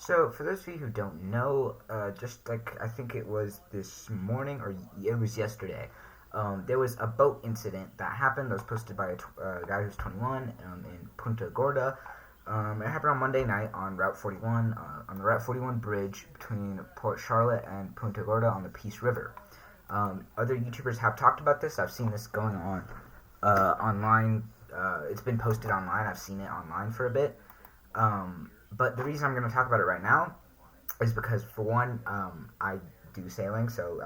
So, for those of you who don't know, just like I think it was this morning or it was yesterday, there was a boat incident that happened that was posted by a guy who's 21 in Punta Gorda. It happened on Monday night on Route 41, on the Route 41 bridge between Port Charlotte and Punta Gorda on the Peace River. Other YouTubers have talked about this. I've seen this going on online. It's been posted online. I've seen it online for a bit. But the reason I'm going to talk about it right now is because, for one, I do sailing, so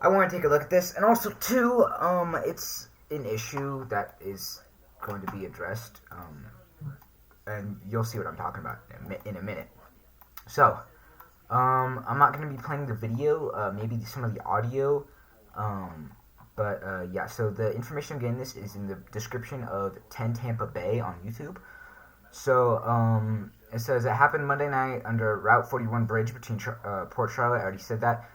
I want to take a look at this, and also two, it's an issue that is going to be addressed, and you'll see what I'm talking about in a minute. So, I'm not going to be playing the video, maybe some of the audio, yeah. So the information again, this is in the description of 10 Tampa Bay on YouTube. So, it says it happened Monday night under Route 41 bridge between Port Charlotte. I already said that.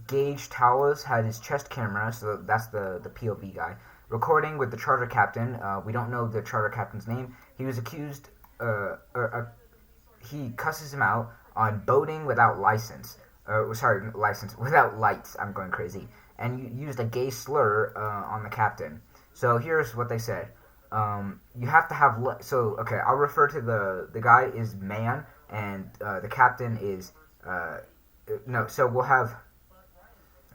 Gage Towers had his chest camera, so that's the POV guy, recording with the charter captain. We don't know the charter captain's name. He was accused, he cusses him out on boating without license. License, without lights. I'm going crazy. And you used a gay slur on the captain. So here's what they said. You have to have okay, I'll refer to the guy is man, and the captain is no. So we'll have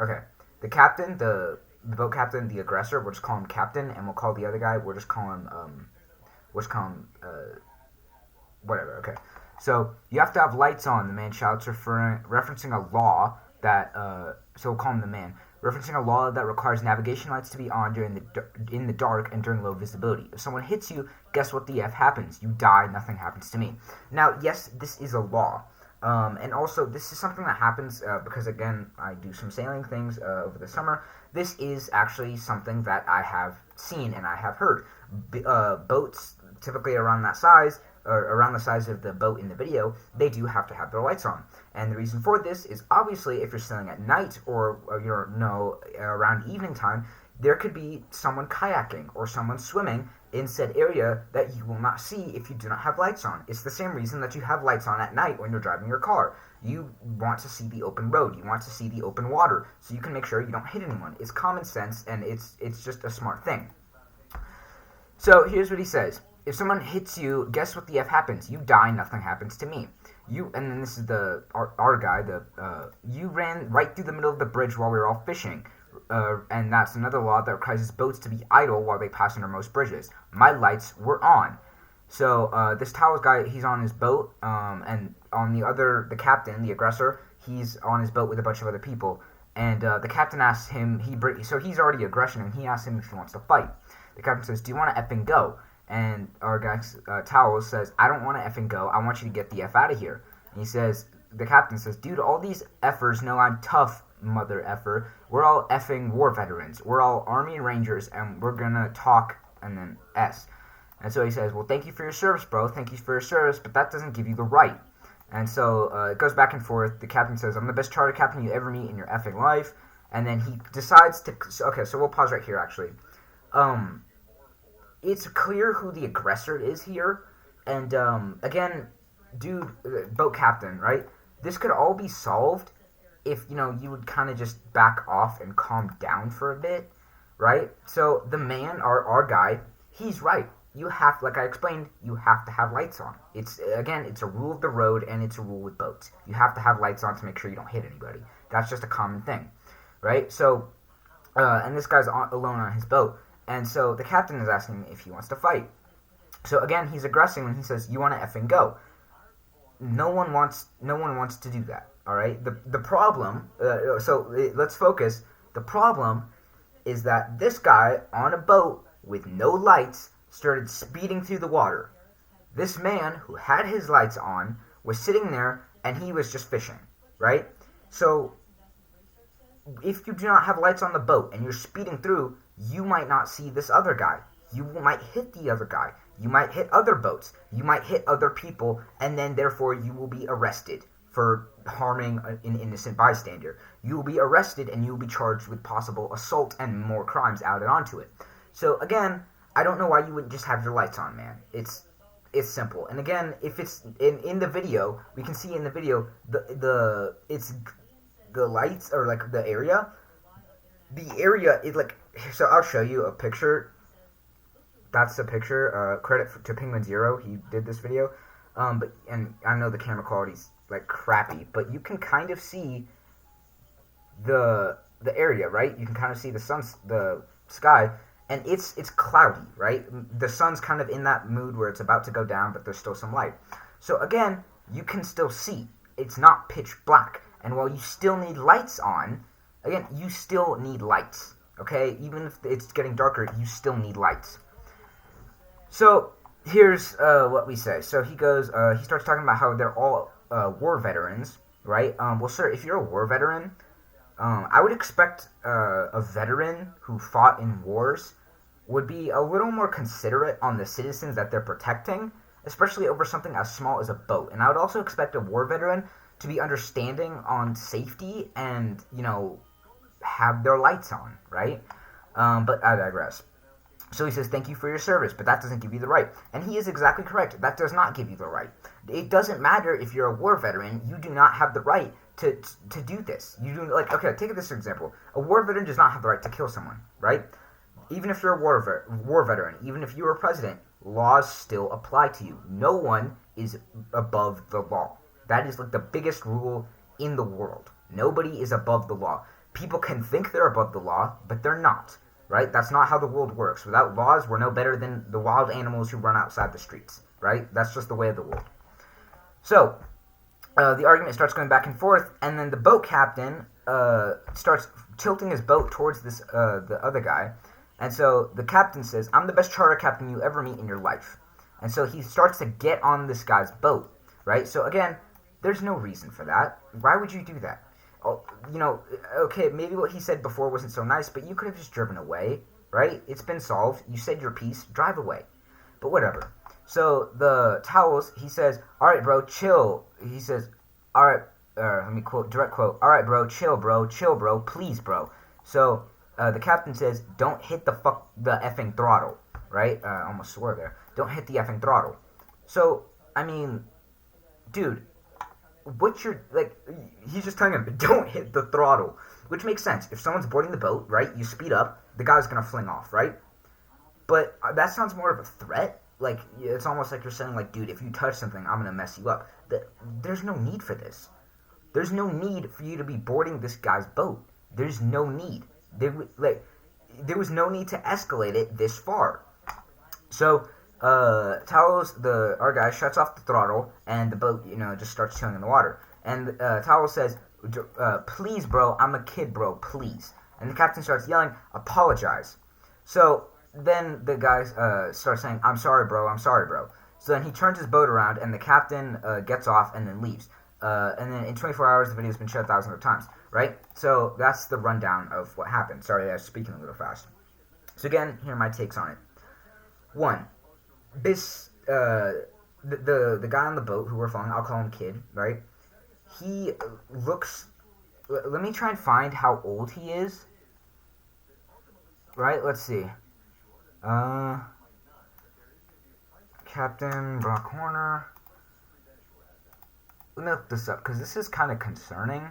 okay, the captain, the boat captain, the aggressor. We'll just call him captain, and we'll call the other guy. We'll just call him whatever. Okay. So you have to have lights on. The man shouts, referencing a law that so we'll call him the man, referencing a law that requires navigation lights to be on in the dark and during low visibility. If someone hits you, guess what the F happens? You die, nothing happens to me. Now, yes, this is a law. And also, this is something that happens because, again, I do some sailing things over the summer. This is actually something that I have seen and I have heard. Boats, typically around that size, or around the size of the boat in the video, they do have to have their lights on. And the reason for this is, obviously, if you're sailing at night or around evening time, there could be someone kayaking or someone swimming in said area that you will not see if you do not have lights on. It's the same reason that you have lights on at night when you're driving your car. You want to see the open road. You want to see the open water, so you can make sure you don't hit anyone. It's common sense, and it's just a smart thing. So here's what he says. If someone hits you, guess what the F happens? You die, nothing happens to me. And then this is our guy, you ran right through the middle of the bridge while we were all fishing. And that's another law that requires boats to be idle while they pass under most bridges. My lights were on. So, this Towers guy, he's on his boat, and on the captain, the aggressor, he's on his boat with a bunch of other people. And, the captain asks him, so he's already aggression, and he asks him if he wants to fight. The captain says, do you want to effing go? And our guy, Towels, says, I don't want to effing go. I want you to get the F out of here. And the captain says, dude, all these effers know I'm tough, mother effer. We're all effing war veterans. We're all Army Rangers, and we're going to talk, and then S. And so he says, well, thank you for your service, bro. Thank you for your service, but that doesn't give you the right. And so it goes back and forth. The captain says, I'm the best charter captain you ever meet in your effing life. And then he decides to... Okay, so we'll pause right here, actually. It's clear who the aggressor is here, and again, dude, boat captain, right? This could all be solved if you would kind of just back off and calm down for a bit, right? So the man, our guy, he's right. You have, like I explained, you have to have lights on. It's a rule of the road, and it's a rule with boats. You have to have lights on to make sure you don't hit anybody. That's just a common thing, right? So, and this guy's alone on his boat. And so the captain is asking if he wants to fight. So again, he's aggressing when he says, you want to effing go. No one wants to do that, all right? The problem, let's focus. The problem is that this guy on a boat with no lights started speeding through the water. This man who had his lights on was sitting there, and he was just fishing, right? So if you do not have lights on the boat and you're speeding through, you might not see this other guy. You might hit the other guy. You might hit other boats. You might hit other people, and then therefore you will be arrested for harming an innocent bystander. You will be arrested, and you will be charged with possible assault and more crimes added onto it. So again, I don't know why you wouldn't just have your lights on, man. It's it's simple. And again, if it's in the video, we can see in the video it's the lights, or like the area. The area is like, so I'll show you a picture. That's the picture. Credit to Penguin Zero. He did this video. And I know the camera quality's like crappy, but you can kind of see the area, right? You can kind of see the sky, and it's cloudy, right? The sun's kind of in that mood where it's about to go down, but there's still some light. So again, you can still see. It's not pitch black. And while you still need lights on, again, you still need lights, okay? Even if it's getting darker, you still need lights. So here's what we say. So he starts talking about how they're all war veterans, right? Well, sir, if you're a war veteran, I would expect a veteran who fought in wars would be a little more considerate on the citizens that they're protecting, especially over something as small as a boat. And I would also expect a war veteran to be understanding on safety and, have their lights on, right? But I digress. So he says, thank you for your service, but that doesn't give you the right. And he is exactly correct. That does not give you the right. It doesn't matter if you're a war veteran. You do not have the right to do this. You do, like, okay, take this example. A war veteran does not have the right to kill someone, right? Even if you're a war veteran, even if you're a president, laws still apply to you. No one is above the law. That is like the biggest rule in the world. Nobody is above the law. People can think they're above the law, but they're not. Right? That's not how the world works. Without laws, we're no better than the wild animals who run outside the streets. Right? That's just the way of the world. So, the argument starts going back and forth, and then the boat captain starts tilting his boat towards the other guy. And so the captain says, I'm the best charter captain you ever meet in your life. And so he starts to get on this guy's boat. Right? So again, there's no reason for that. Why would you do that? Oh, okay, maybe what he said before wasn't so nice, but you could have just driven away, right? It's been solved. You said your piece. Drive away. But whatever. So the Towels, he says, all right, bro, chill. He says, all right, let me direct quote, all right, bro, chill, bro, please, bro. So the captain says, don't hit the effing throttle, right? I almost swore there. Don't hit the effing throttle. So, I mean, dude, he's just telling him, don't hit the throttle, which makes sense. If someone's boarding the boat, right, you speed up, the guy's gonna fling off, right? But that sounds more of a threat. Like, it's almost like you're saying, like, dude, if you touch something, I'm gonna mess you up. There's no need for this. There's no need for you to be boarding this guy's boat. There's no need. There was no need to escalate it this far. So, our guy shuts off the throttle, and the boat, just starts chilling in the water. And Towels says, please, bro, I'm a kid, bro, please. And the captain starts yelling, apologize. So then the guys start saying, I'm sorry, bro. So then he turns his boat around, and the captain gets off and then leaves. And then in 24 hours, the video's been shared thousands of times, right? So that's the rundown of what happened. Sorry, I was speaking a little fast. So again, here are my takes on it. 1. This the guy on the boat who we're following, I'll call him Kid, right? He looks. Let me try and find how old he is. Right? Let's see. Captain Brock Horner. Let me look this up because this is kind of concerning.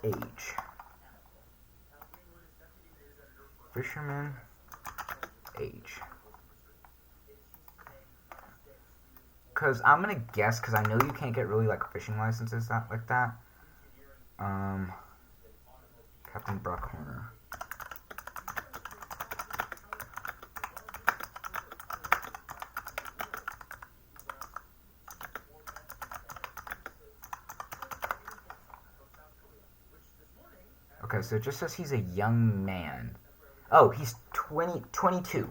Age. Fisherman. Age. Because I'm going to guess, because I know you can't get really, fishing licenses like that. Captain Brock Horner. Okay, so it just says he's a young man. Oh, he's 22.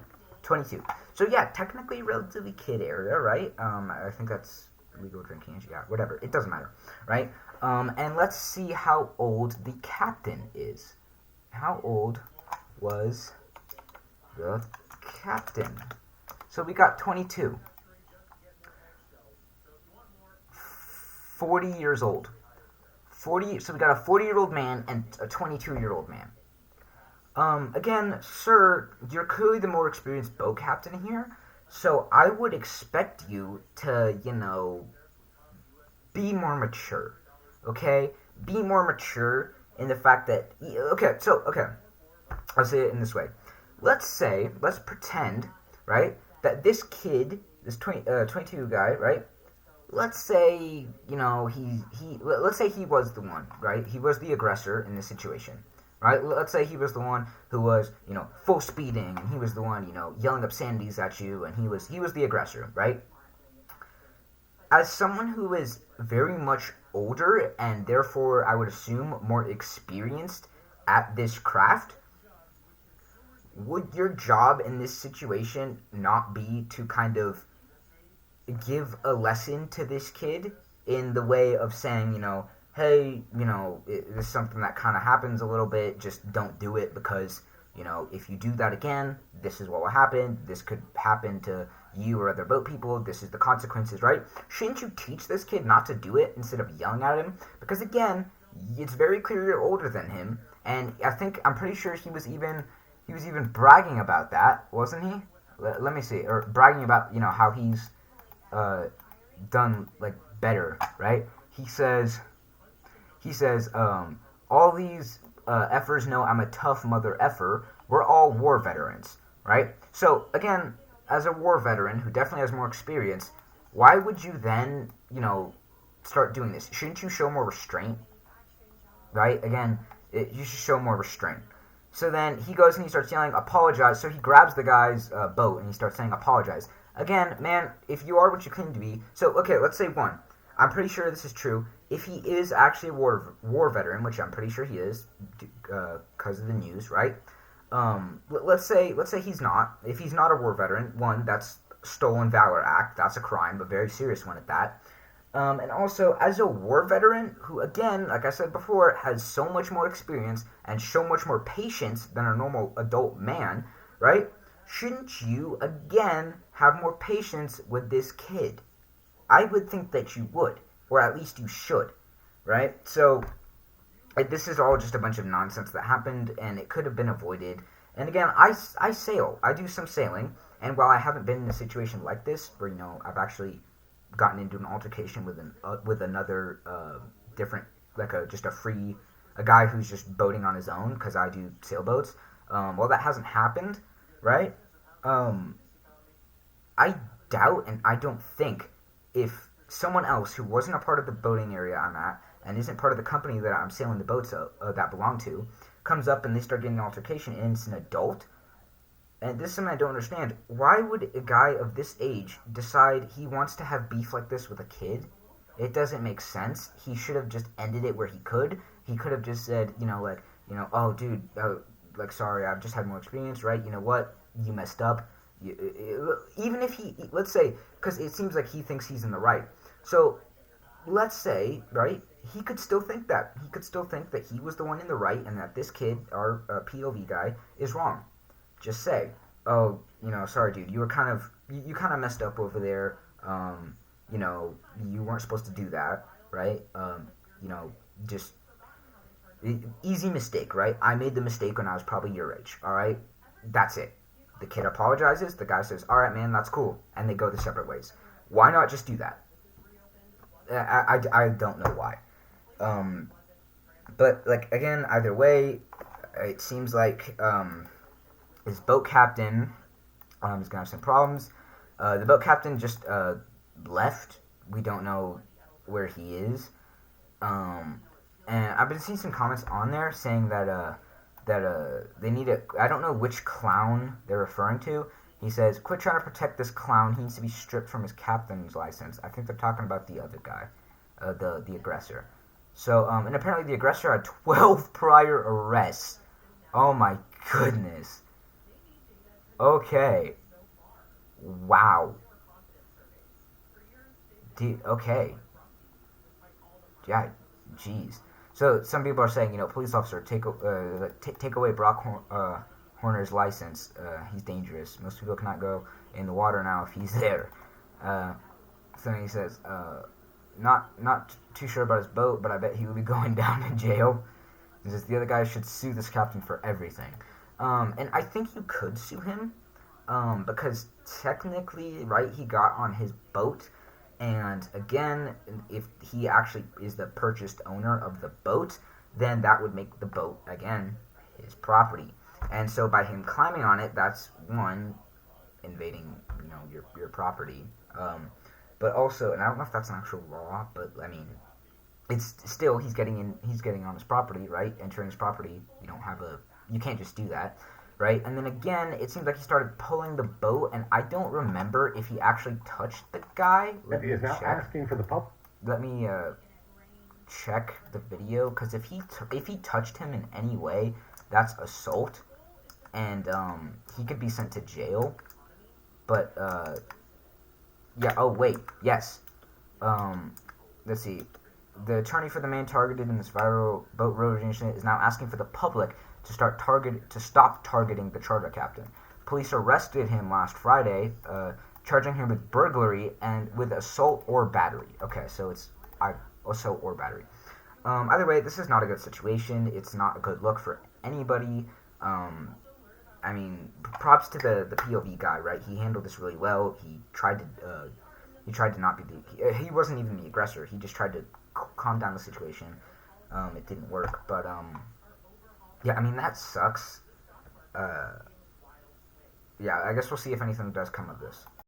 So yeah, technically relatively kid area, right? I think that's legal drinking age. Yeah, whatever. It doesn't matter, right? And let's see how old the captain is. How old was the captain? So we got 22. 40 years old. So we got a 40-year-old man and a 22-year-old man. Again, sir, you're clearly the more experienced boat captain here, so I would expect you to, be more mature. Okay? Be more mature in the fact that. Okay, I'll say it in this way. Let's pretend, right, that this kid, this 22 guy, right, let's say let's say he was the one, right? He was the aggressor in this situation, right? Let's say he was the one who was full speeding, and he was the one yelling obscenities at you, and he was the aggressor, right? As someone who is very much older and therefore I would assume more experienced at this craft, would your job in this situation not be to kind of give a lesson to this kid in the way of saying, hey, this is something that kind of happens a little bit. Just don't do it because, if you do that again, this is what will happen. This could happen to you or other boat people. This is the consequences, right? Shouldn't you teach this kid not to do it instead of yelling at him? Because again, it's very clear you're older than him, and I'm pretty sure he was even bragging about that, wasn't he? Let me see, or bragging about how he's uh, done like better, right? He says, all these effers know I'm a tough mother effer. We're all war veterans, right? So again, as a war veteran who definitely has more experience, why would you then start doing this? Shouldn't you show more restraint, right? Again, you should show more restraint. So then he goes and he starts yelling, apologize. So he grabs the guy's boat and he starts saying, apologize. Again, man, if you are what you claim to be. So, okay, let's say one. I'm pretty sure this is true. If he is actually a war veteran, which I'm pretty sure he is, because of the news, right? Let's say he's not. If he's not a war veteran, one, that's Stolen Valor Act. That's a crime, a very serious one at that. And also, as a war veteran, who, again, like I said before, has so much more experience and so much more patience than a normal adult man, right? Shouldn't you, again, have more patience with this kid? I would think that you would, or at least you should, right? So, this is all just a bunch of nonsense that happened, and it could have been avoided. And again, I sail. I do some sailing, and while I haven't been in a situation like this, where, I've actually gotten into an altercation with another different, like a guy who's just boating on his own, because I do sailboats. Well, that hasn't happened, right? I doubt and I don't think if someone else who wasn't a part of the boating area I'm at and isn't part of the company that I'm sailing the boats that belong to comes up and they start getting an altercation and it's an adult. And this is something I don't understand. Why would a guy of this age decide he wants to have beef like this with a kid? It doesn't make sense. He should have just ended it where he could. He could have just said, oh, dude, like, sorry, I've just had more experience, right? You know what? You messed up. Even if let's say, because it seems like he thinks he's in the right. So, let's say, right, he could still think that. He could still think that he was the one in the right and that this kid, our POV guy, is wrong. Just say, oh, sorry, dude, you kind of messed up over there. You weren't supposed to do that, right? Just easy mistake, right? I made the mistake when I was probably your age, all right? That's it. The kid apologizes. The guy says, all right, man, that's cool. And they go their separate ways. Why not just do that? I don't know why. But, like, again, either way, it seems like his boat captain is going to have some problems. The boat captain just left. We don't know where he is. And I've been seeing some comments on there saying that they need a... I don't know which clown they're referring to. He says, quit trying to protect this clown. He needs to be stripped from his captain's license. I think they're talking about the other guy, the aggressor. So, and apparently the aggressor had 12 prior arrests. Oh my goodness. Okay. Wow. Okay. Yeah, jeez. So some people are saying, police officer, take away Brock Horner's license. He's dangerous. Most people cannot go in the water now if he's there. So he says, not too sure about his boat, but I bet he will be going down in jail. He says the other guy should sue this captain for everything. And I think you could sue him, because technically, right, he got on his boat, and again, if he actually is the purchased owner of the boat, then that would make the boat again his property. And so by him climbing on it, that's one, invading, your property. But also, and I don't know if that's an actual law, but I mean, it's still he's getting on his property, right? Entering his property. You can't just do that, right? And then again, it seems like he started pulling the boat, and I don't remember if he actually touched the guy. He is now asking for the pub. Let me check the video, because if he touched him in any way, that's assault, and he could be sent to jail. But yeah. Oh wait, yes. Let's see. The attorney for the man targeted in this viral boat road incident is now asking for the public to stop targeting the charter captain. Police arrested him last Friday, charging him with burglary and with assault or battery. Okay, so it's assault or battery. Either way, this is not a good situation. It's not a good look for anybody. I mean, props to the POV guy, right? He handled this really well. He tried to not be he wasn't even the aggressor. He just tried to calm down the situation. It didn't work, but yeah, I mean, that sucks. Yeah, I guess we'll see if anything does come of this.